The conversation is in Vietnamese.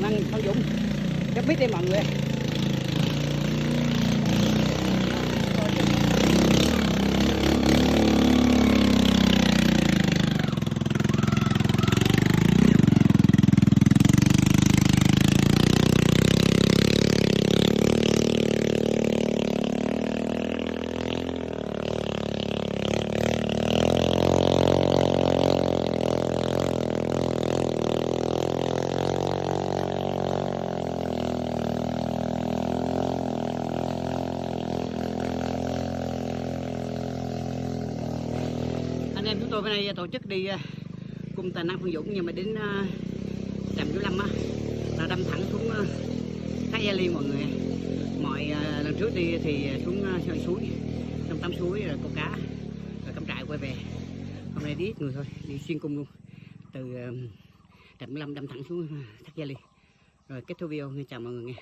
khả năng Phan Dũng. Rất biết đi mọi người. Anh em chúng tôi bên đây tổ chức đi cung Tài Năng Phan Dũng, nhưng mà đến trạm Vũ Lâm á là đâm thẳng xuống Thác Gia Liên mọi người. Lần trước đi thì xuống suối, trong tắm suối rồi câu cá rồi cắm trại quay về. Hôm nay đi ít người thôi, đi xuyên cung luôn, từ trạm Vũ Lâm đâm thẳng xuống Thác Gia Liên. Rồi kết thúc video, chào mọi người nghe.